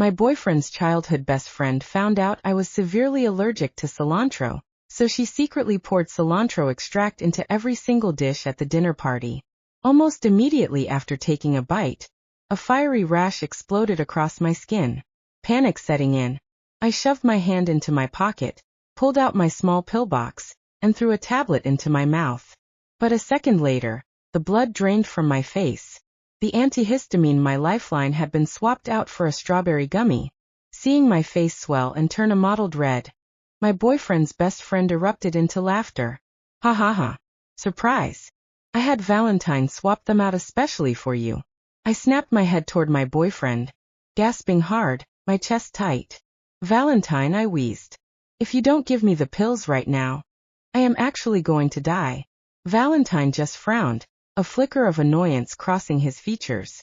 My boyfriend's childhood best friend found out I was severely allergic to cilantro, so she secretly poured cilantro extract into every single dish at the dinner party. Almost immediately after taking a bite, a fiery rash exploded across my skin. Panic setting in. I shoved my hand into my pocket, pulled out my small pillbox, and threw a tablet into my mouth. But a second later, the blood drained from my face. The antihistamine, my lifeline, had been swapped out for a strawberry gummy. Seeing my face swell and turn a mottled red, my boyfriend's best friend erupted into laughter. Ha ha ha. Surprise. I had Valentine swap them out especially for you. I snapped my head toward my boyfriend, gasping hard, my chest tight. Valentine, I wheezed. If you don't give me the pills right now, I am actually going to die. Valentine just frowned, a flicker of annoyance crossing his features.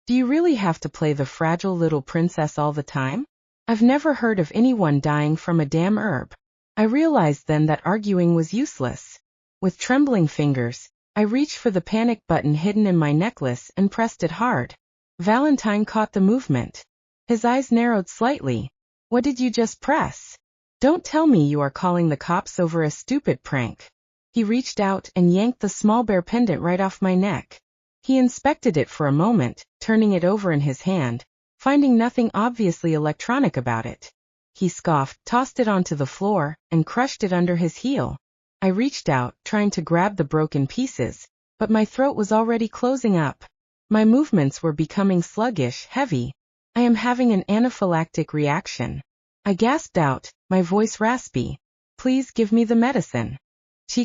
Do you really have to play the fragile little princess all the time? I've never heard of anyone dying from a damn herb. I realized then that arguing was useless. With trembling fingers, I reached for the panic button hidden in my necklace and pressed it hard. Valentine caught the movement. His eyes narrowed slightly. What did you just press? Don't tell me you are calling the cops over a stupid prank. He reached out and yanked the small bear pendant right off my neck. He inspected it for a moment, turning it over in his hand, finding nothing obviously electronic about it. He scoffed, tossed it onto the floor, and crushed it under his heel. I reached out, trying to grab the broken pieces, but my throat was already closing up. My movements were becoming sluggish, heavy. I am having an anaphylactic reaction. I gasped out, my voice raspy. Please give me the medicine.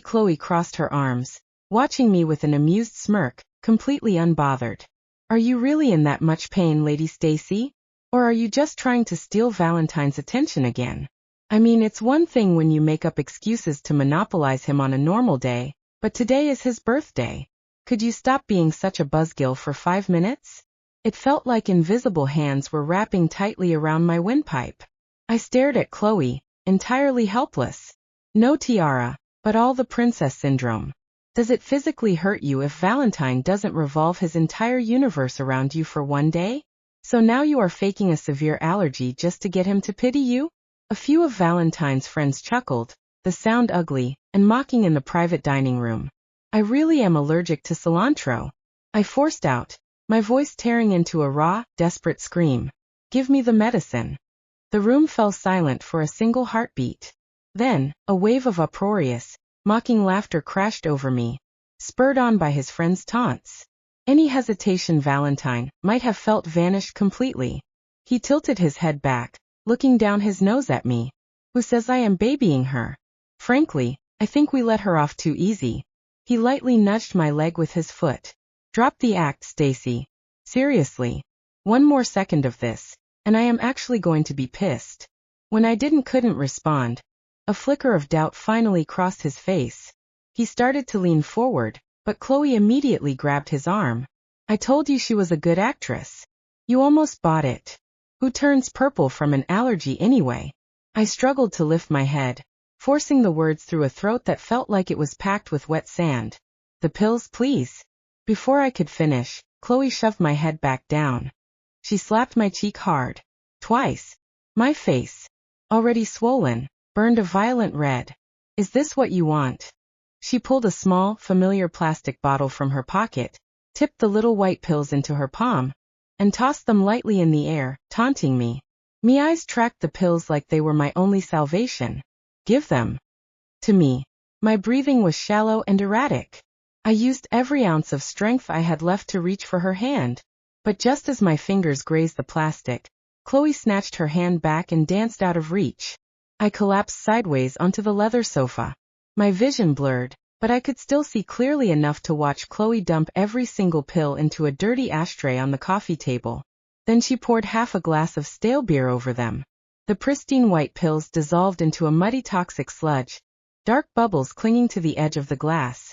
Chloe crossed her arms, watching me with an amused smirk, completely unbothered. Are you really in that much pain, Lady Stacy? Or are you just trying to steal Valentine's attention again? I mean, it's one thing when you make up excuses to monopolize him on a normal day, but today is his birthday. Could you stop being such a buzzkill for 5 minutes? It felt like invisible hands were wrapping tightly around my windpipe. I stared at Chloe, entirely helpless. No tiara, but all the princess syndrome. Does it physically hurt you if Valentine doesn't revolve his entire universe around you for one day? So now you are faking a severe allergy just to get him to pity you? A few of Valentine's friends chuckled, the sound ugly and mocking in the private dining room. I really am allergic to cilantro. I forced out, my voice tearing into a raw, desperate scream. Give me the medicine. The room fell silent for a single heartbeat. Then, a wave of uproarious, mocking laughter crashed over me, spurred on by his friend's taunts. Any hesitation Valentine might have felt vanished completely. He tilted his head back, looking down his nose at me. Who says I am babying her? Frankly, I think we let her off too easy. He lightly nudged my leg with his foot. Drop the act, Stacy. Seriously. One more second of this, and I am actually going to be pissed. When I couldn't respond, a flicker of doubt finally crossed his face. He started to lean forward, but Chloe immediately grabbed his arm. I told you she was a good actress. You almost bought it. Who turns purple from an allergy anyway? I struggled to lift my head, forcing the words through a throat that felt like it was packed with wet sand. The pills, please. Before I could finish, Chloe shoved my head back down. She slapped my cheek hard. Twice. My face, already swollen, burned a violent red. Is this what you want? She pulled a small, familiar plastic bottle from her pocket, tipped the little white pills into her palm, and tossed them lightly in the air, taunting me. My eyes tracked the pills like they were my only salvation. Give them to me. My breathing was shallow and erratic. I used every ounce of strength I had left to reach for her hand. But just as my fingers grazed the plastic, Chloe snatched her hand back and danced out of reach. I collapsed sideways onto the leather sofa. My vision blurred, but I could still see clearly enough to watch Chloe dump every single pill into a dirty ashtray on the coffee table. Then she poured half a glass of stale beer over them. The pristine white pills dissolved into a muddy toxic sludge, dark bubbles clinging to the edge of the glass.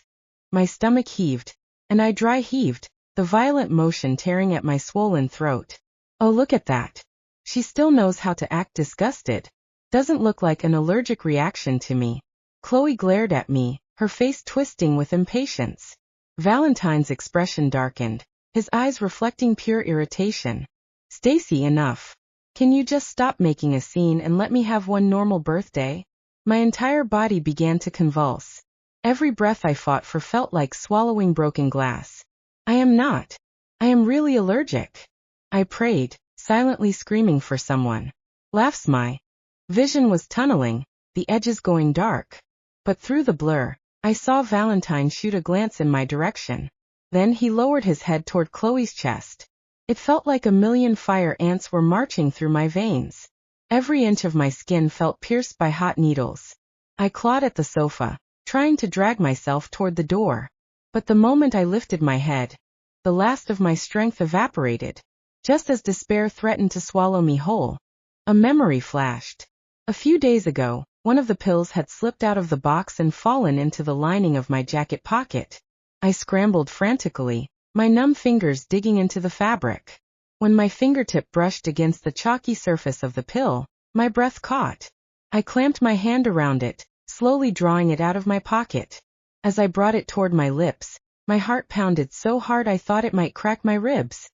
My stomach heaved, and I dry heaved, the violent motion tearing at my swollen throat. Oh, look at that. She still knows how to act disgusted. Doesn't look like an allergic reaction to me. Chloe glared at me, her face twisting with impatience. Valentine's expression darkened, his eyes reflecting pure irritation. Stacy, enough. Can you just stop making a scene and let me have one normal birthday? My entire body began to convulse. Every breath I fought for felt like swallowing broken glass. I am not. I am really allergic. I prayed, silently screaming for someone. Laughs. My vision was tunneling, the edges going dark. But through the blur, I saw Valentine shoot a glance in my direction. Then he lowered his head toward Chloe's chest. It felt like a million fire ants were marching through my veins. Every inch of my skin felt pierced by hot needles. I clawed at the sofa, trying to drag myself toward the door. But the moment I lifted my head, the last of my strength evaporated. Just as despair threatened to swallow me whole, a memory flashed. A few days ago, one of the pills had slipped out of the box and fallen into the lining of my jacket pocket. I scrambled frantically, my numb fingers digging into the fabric. When my fingertip brushed against the chalky surface of the pill, my breath caught. I clamped my hand around it, slowly drawing it out of my pocket. As I brought it toward my lips, my heart pounded so hard I thought it might crack my ribs.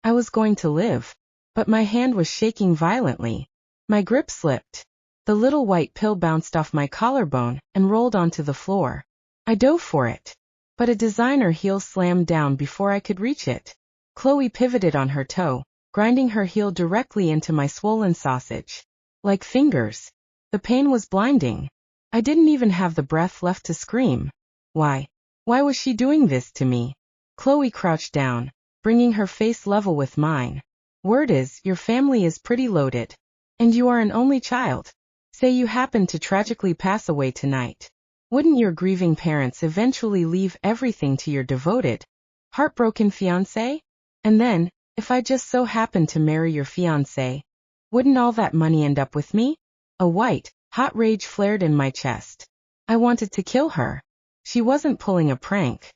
I was going to live, but my hand was shaking violently. My grip slipped. The little white pill bounced off my collarbone and rolled onto the floor. I dove for it, but a designer heel slammed down before I could reach it. Chloe pivoted on her toe, grinding her heel directly into my swollen sausage. Like fingers. The pain was blinding. I didn't even have the breath left to scream. Why? Why was she doing this to me? Chloe crouched down, bringing her face level with mine. Word is, your family is pretty loaded. And you are an only child. Say you happen to tragically pass away tonight. Wouldn't your grieving parents eventually leave everything to your devoted, heartbroken fiancé? And then, if I just so happened to marry your fiancé, wouldn't all that money end up with me? A white, hot rage flared in my chest. I wanted to kill her. She wasn't pulling a prank.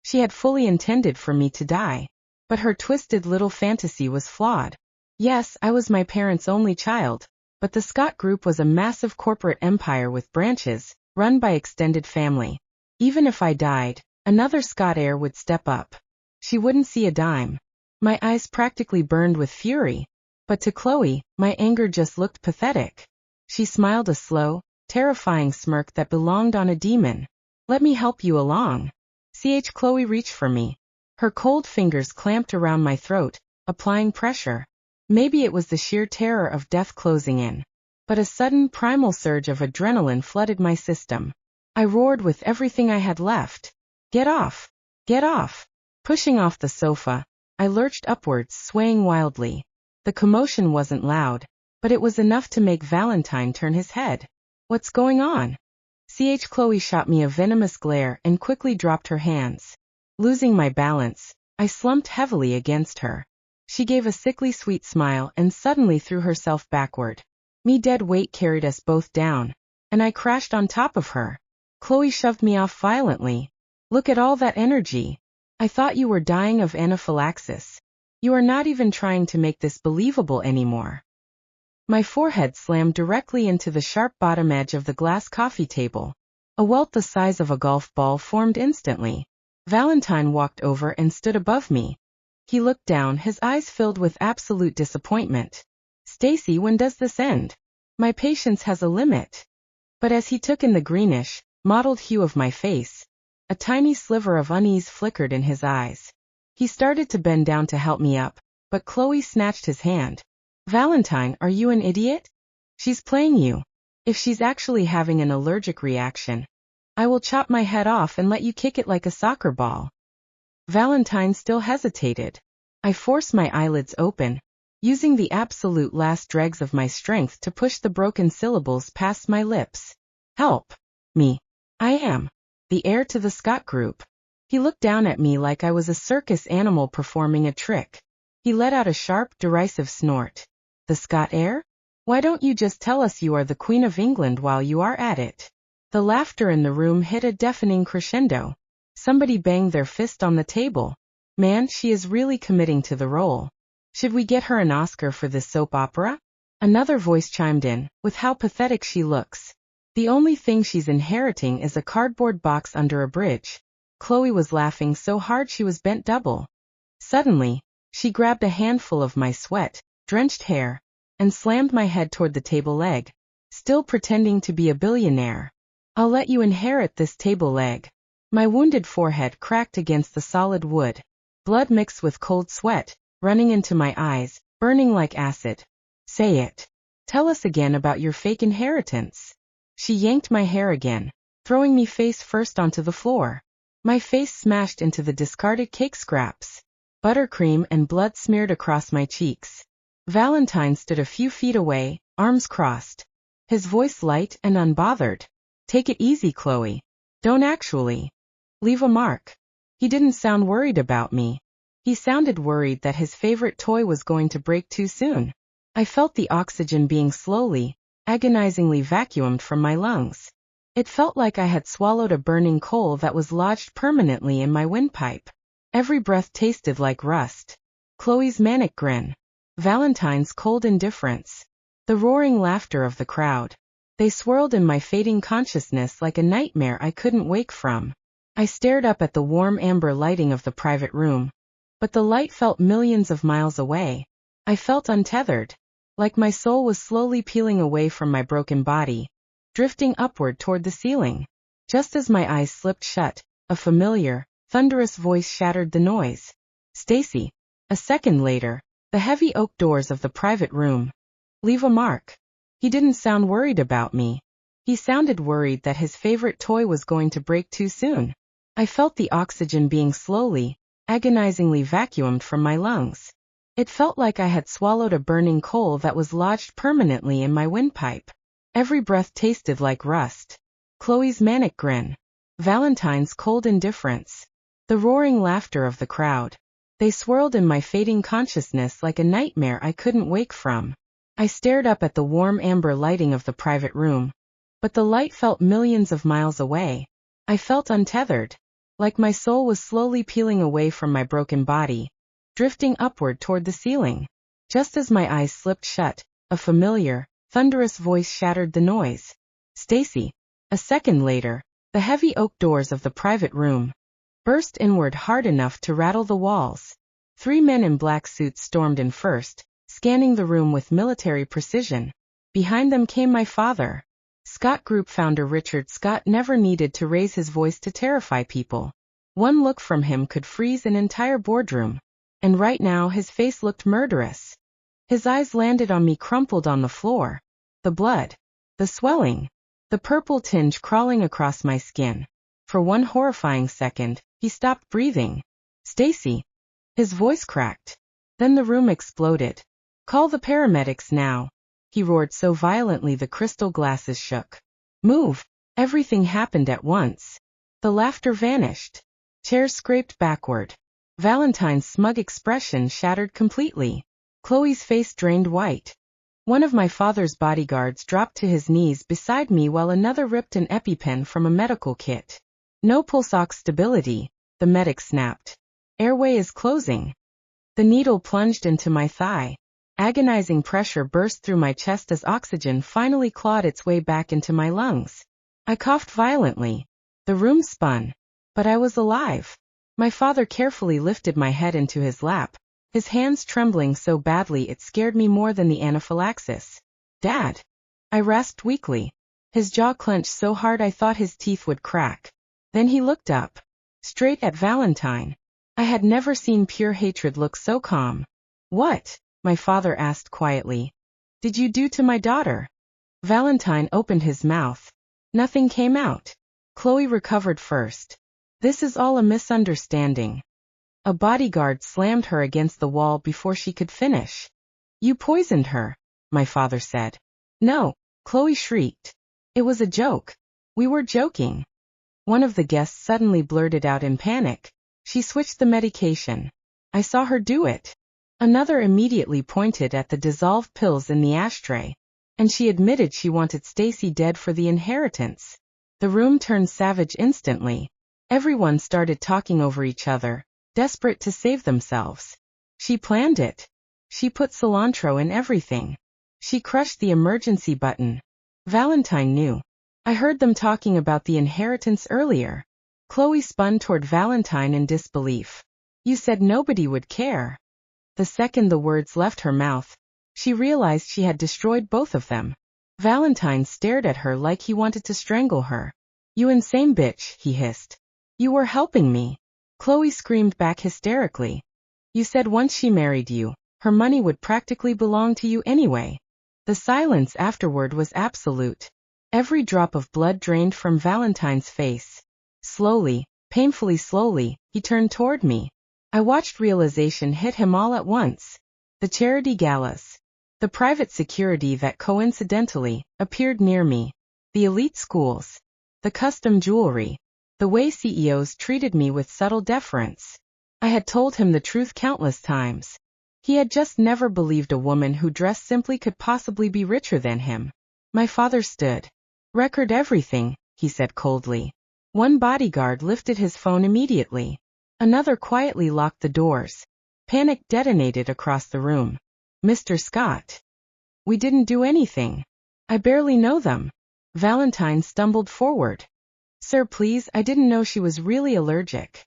She had fully intended for me to die. But her twisted little fantasy was flawed. Yes, I was my parents' only child, but the Scott Group was a massive corporate empire with branches, run by extended family. Even if I died, another Scott heir would step up. She wouldn't see a dime. My eyes practically burned with fury. But to Chloe, my anger just looked pathetic. She smiled a slow, terrifying smirk that belonged on a demon. Let me help you along. Chloe reached for me. Her cold fingers clamped around my throat, applying pressure. Maybe it was the sheer terror of death closing in. But a sudden primal surge of adrenaline flooded my system. I roared with everything I had left. Get off! Get off! Pushing off the sofa, I lurched upwards, swaying wildly. The commotion wasn't loud, but it was enough to make Valentine turn his head. What's going on? Chloe shot me a venomous glare and quickly dropped her hands. Losing my balance, I slumped heavily against her. She gave a sickly sweet smile and suddenly threw herself backward. Me dead weight carried us both down, and I crashed on top of her. Chloe shoved me off violently. Look at all that energy. I thought you were dying of anaphylaxis. You are not even trying to make this believable anymore. My forehead slammed directly into the sharp bottom edge of the glass coffee table. A welt the size of a golf ball formed instantly. Valentine walked over and stood above me. He looked down, his eyes filled with absolute disappointment. Stacy, when does this end? My patience has a limit. But as he took in the greenish, mottled hue of my face, a tiny sliver of unease flickered in his eyes. He started to bend down to help me up, but Chloe snatched his hand. Valentine, are you an idiot? She's playing you. If she's actually having an allergic reaction, I will chop my head off and let you kick it like a soccer ball. Valentine still hesitated. I forced my eyelids open, using the absolute last dregs of my strength to push the broken syllables past my lips. Help me. I am the heir to the Scott Group. He looked down at me like I was a circus animal performing a trick. He let out a sharp, derisive snort. The Scott heir? Why don't you just tell us you are the Queen of England while you are at it? The laughter in the room hit a deafening crescendo. Somebody banged their fist on the table. Man, she is really committing to the role. Should we get her an Oscar for this soap opera? Another voice chimed in, with how pathetic she looks. The only thing she's inheriting is a cardboard box under a bridge. Chloe was laughing so hard she was bent double. Suddenly, she grabbed a handful of my sweat-drenched hair. and slammed my head toward the table leg, still pretending to be a billionaire. I'll let you inherit this table leg. My wounded forehead cracked against the solid wood, blood mixed with cold sweat, running into my eyes, burning like acid. Say it. Tell us again about your fake inheritance. She yanked my hair again, throwing me face first onto the floor. My face smashed into the discarded cake scraps. Buttercream and blood smeared across my cheeks. Valentine stood a few feet away, arms crossed. His voice light and unbothered. Take it easy, Chloe. Don't actually leave a mark. He didn't sound worried about me. He sounded worried that his favorite toy was going to break too soon. I felt the oxygen being slowly, agonizingly vacuumed from my lungs. It felt like I had swallowed a burning coal that was lodged permanently in my windpipe. Every breath tasted like rust. Chloe's manic grin. Valentine's cold indifference. The roaring laughter of the crowd. They swirled in my fading consciousness like a nightmare I couldn't wake from. I stared up at the warm amber lighting of the private room. But the light felt millions of miles away. I felt untethered, like my soul was slowly peeling away from my broken body, drifting upward toward the ceiling. Just as my eyes slipped shut, a familiar, thunderous voice shattered the noise. Stacy. A second later, the heavy oak doors of the private room. Leave a mark. He didn't sound worried about me. He sounded worried that his favorite toy was going to break too soon. I felt the oxygen being slowly, agonizingly vacuumed from my lungs. It felt like I had swallowed a burning coal that was lodged permanently in my windpipe. Every breath tasted like rust. Chloe's manic grin. Valentine's cold indifference. The roaring laughter of the crowd. They swirled in my fading consciousness like a nightmare I couldn't wake from. I stared up at the warm amber lighting of the private room. But the light felt millions of miles away. I felt untethered, like my soul was slowly peeling away from my broken body, drifting upward toward the ceiling. Just as my eyes slipped shut, a familiar, thunderous voice shattered the noise. Stacy. A second later, the heavy oak doors of the private room burst inward hard enough to rattle the walls. 3 men in black suits stormed in first, scanning the room with military precision. Behind them came my father. Scott Group founder Richard Scott never needed to raise his voice to terrify people. One look from him could freeze an entire boardroom. And right now his face looked murderous. His eyes landed on me crumpled on the floor. The blood. The swelling. The purple tinge crawling across my skin. For one horrifying second, he stopped breathing. Stacy. His voice cracked. Then the room exploded. Call the paramedics now. He roared so violently the crystal glasses shook. Move. Everything happened at once. The laughter vanished. Chairs scraped backward. Valentine's smug expression shattered completely. Chloe's face drained white. One of my father's bodyguards dropped to his knees beside me while another ripped an EpiPen from a medical kit. No pulse ox stability, the medic snapped. Airway is closing. The needle plunged into my thigh. Agonizing pressure burst through my chest as oxygen finally clawed its way back into my lungs. I coughed violently. The room spun. But I was alive. My father carefully lifted my head into his lap, his hands trembling so badly it scared me more than the anaphylaxis. Dad! I rasped weakly. His jaw clenched so hard I thought his teeth would crack. Then he looked up. Straight at Valentine. I had never seen pure hatred look so calm. What? My father asked quietly. Did you do to my daughter? Valentine opened his mouth. Nothing came out. Chloe recovered first. This is all a misunderstanding. A bodyguard slammed her against the wall before she could finish. You poisoned her, my father said. No, Chloe shrieked. It was a joke. We were joking. One of the guests suddenly blurted out in panic. She switched the medication. I saw her do it. Another immediately pointed at the dissolved pills in the ashtray. And she admitted she wanted Stacy dead for the inheritance. The room turned savage instantly. Everyone started talking over each other, desperate to save themselves. She planned it. She put cilantro in everything. She crushed the emergency button. Valentine knew. I heard them talking about the inheritance earlier. Chloe spun toward Valentine in disbelief. You said nobody would care. The second the words left her mouth, She realized she had destroyed both of them. Valentine stared at her like he wanted to strangle her. "You insane bitch," he hissed. "You were helping me." Chloe screamed back hysterically. "You said once she married you, her money would practically belong to you anyway." The silence afterward was absolute. Every drop of blood drained from Valentine's face. Slowly, painfully slowly, he turned toward me. I watched realization hit him all at once. The charity galas. The private security that coincidentally appeared near me. The elite schools. The custom jewelry. The way CEOs treated me with subtle deference. I had told him the truth countless times. He had just never believed a woman who dressed simply could possibly be richer than him. My father stood. "Record everything," he said coldly. One bodyguard lifted his phone immediately. Another quietly locked the doors. Panic detonated across the room. "Mr. Scott. We didn't do anything. I barely know them." Valentine stumbled forward. "Sir, please, I didn't know she was really allergic."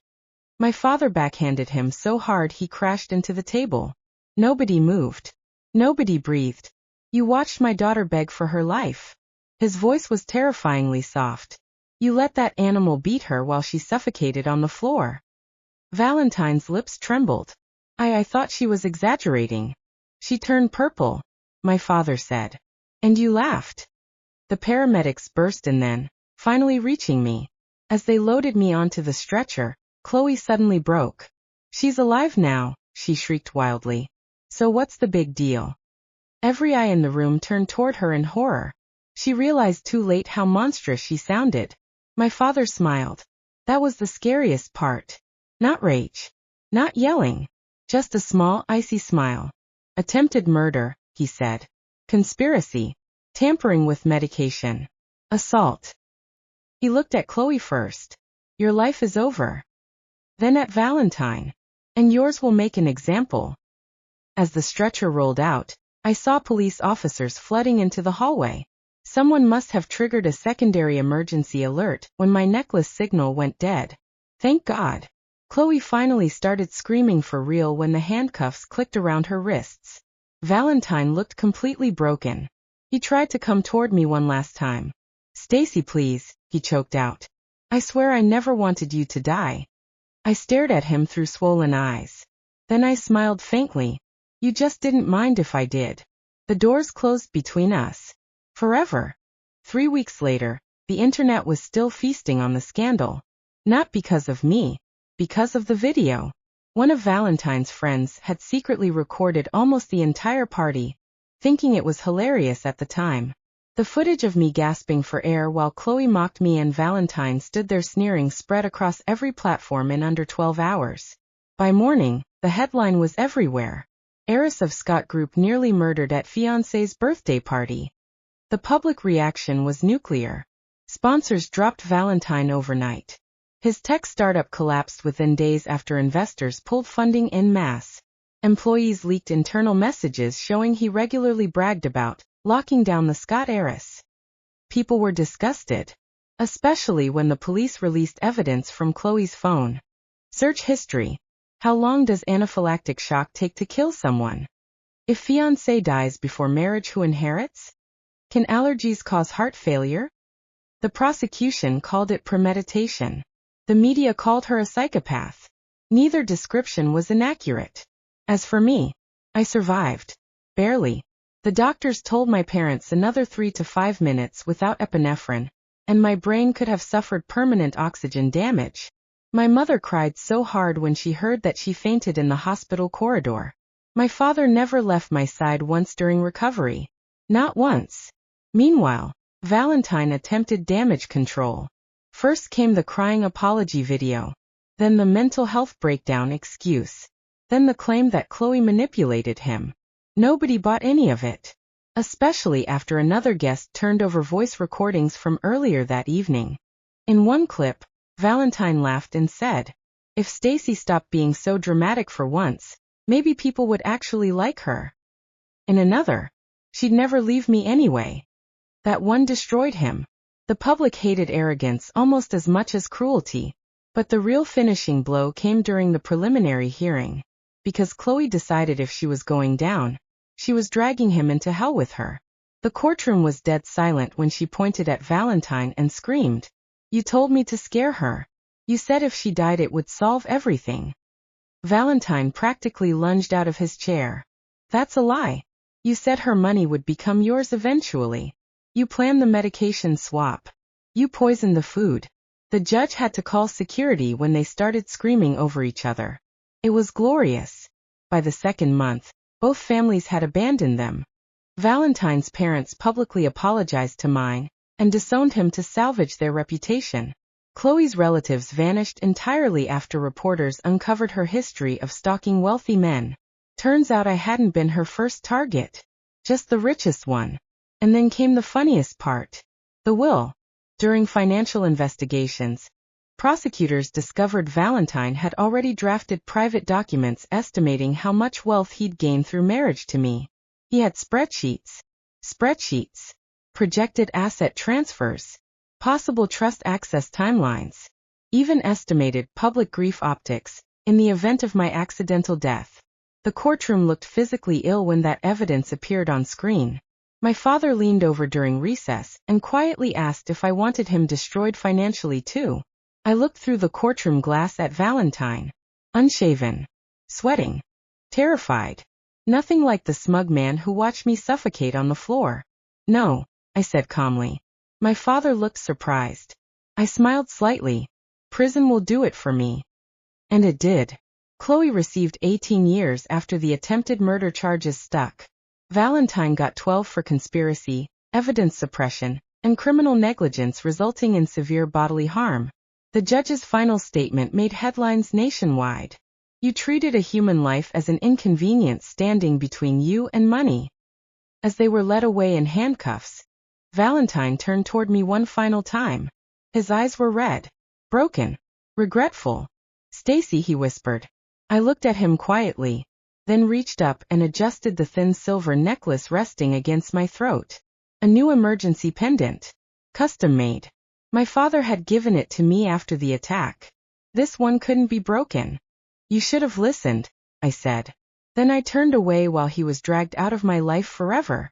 My father backhanded him so hard he crashed into the table. Nobody moved. Nobody breathed. "You watched my daughter beg for her life." His voice was terrifyingly soft. "You let that animal beat her while she suffocated on the floor." Valentine's lips trembled. I thought she was exaggerating." "She turned purple," my father said. "And you laughed." The paramedics burst in then, finally reaching me. As they loaded me onto the stretcher, Chloe suddenly broke. "She's alive now," she shrieked wildly. "So what's the big deal?" Every eye in the room turned toward her in horror. She realized too late how monstrous she sounded. My father smiled. That was the scariest part. Not rage. Not yelling. Just a small, icy smile. "Attempted murder," he said. "Conspiracy. Tampering with medication. Assault." He looked at Chloe first. "Your life is over." Then at Valentine. "And yours will make an example." As the stretcher rolled out, I saw police officers flooding into the hallway. Someone must have triggered a secondary emergency alert when my necklace signal went dead. Thank God. Chloe finally started screaming for real when the handcuffs clicked around her wrists. Valentine looked completely broken. He tried to come toward me one last time. "Stacy, please," he choked out. "I swear I never wanted you to die." I stared at him through swollen eyes. Then I smiled faintly. "You just didn't mind if I did." The doors closed between us. Forever. 3 weeks later, the internet was still feasting on the scandal. Not because of me. Because of the video. One of Valentine's friends had secretly recorded almost the entire party, thinking it was hilarious at the time. The footage of me gasping for air while Chloe mocked me and Valentine stood there sneering spread across every platform in under 12 hours. By morning, the headline was everywhere. Heiress of Scott Group nearly murdered at fiancé's birthday party. The public reaction was nuclear. Sponsors dropped Valentine overnight. His tech startup collapsed within days after investors pulled funding en masse. Employees leaked internal messages showing he regularly bragged about locking down the Scott heiress. People were disgusted, especially when the police released evidence from Chloe's phone. Search history. How long does anaphylactic shock take to kill someone? If fiancé dies before marriage, who inherits? Can allergies cause heart failure? The prosecution called it premeditation. The media called her a psychopath. Neither description was inaccurate. As for me, I survived. Barely. The doctors told my parents another 3 to 5 minutes without epinephrine, and my brain could have suffered permanent oxygen damage. My mother cried so hard when she heard that she fainted in the hospital corridor. My father never left my side once during recovery. Not once. Meanwhile, Valentine attempted damage control. First came the crying apology video. Then the mental health breakdown excuse. Then the claim that Chloe manipulated him. Nobody bought any of it. Especially after another guest turned over voice recordings from earlier that evening. In one clip, Valentine laughed and said, "If Stacy stopped being so dramatic for once, maybe people would actually like her." In another, "She'd never leave me anyway." That one destroyed him. The public hated arrogance almost as much as cruelty. But the real finishing blow came during the preliminary hearing. Because Chloe decided if she was going down, She was dragging him into hell with her. The courtroom was dead silent when she pointed at Valentine and screamed, "You told me to scare her. You said if she died it would solve everything." Valentine practically lunged out of his chair. "That's a lie. You said her money would become yours eventually. You planned the medication swap. You poisoned the food." The judge had to call security when they started screaming over each other. It was glorious. By the second month, both families had abandoned them. Valentine's parents publicly apologized to mine and disowned him to salvage their reputation. Chloe's relatives vanished entirely after reporters uncovered her history of stalking wealthy men. Turns out I hadn't been her first target, just the richest one. And then came the funniest part. The will. During financial investigations, prosecutors discovered Valentine had already drafted private documents estimating how much wealth he'd gained through marriage to me. He had spreadsheets, projected asset transfers, possible trust access timelines, even estimated public grief optics in the event of my accidental death. The courtroom looked physically ill when that evidence appeared on screen. My father leaned over during recess and quietly asked if I wanted him destroyed financially too. I looked through the courtroom glass at Valentine. Unshaven. Sweating. Terrified. Nothing like the smug man who watched me suffocate on the floor. "No," I said calmly. My father looked surprised. I smiled slightly. "Prison will do it for me." And it did. Chloe received 18 years after the attempted murder charges stuck. Valentine got 12 for conspiracy, evidence suppression, and criminal negligence resulting in severe bodily harm. The judge's final statement made headlines nationwide. "You treated a human life as an inconvenience standing between you and money." As they were led away in handcuffs, Valentine turned toward me one final time. His eyes were red, broken, regretful. "Stacy," he whispered. I looked at him quietly, then reached up and adjusted the thin silver necklace resting against my throat. A new emergency pendant. Custom made. My father had given it to me after the attack. This one couldn't be broken. "You should have listened," I said. Then I turned away while he was dragged out of my life forever.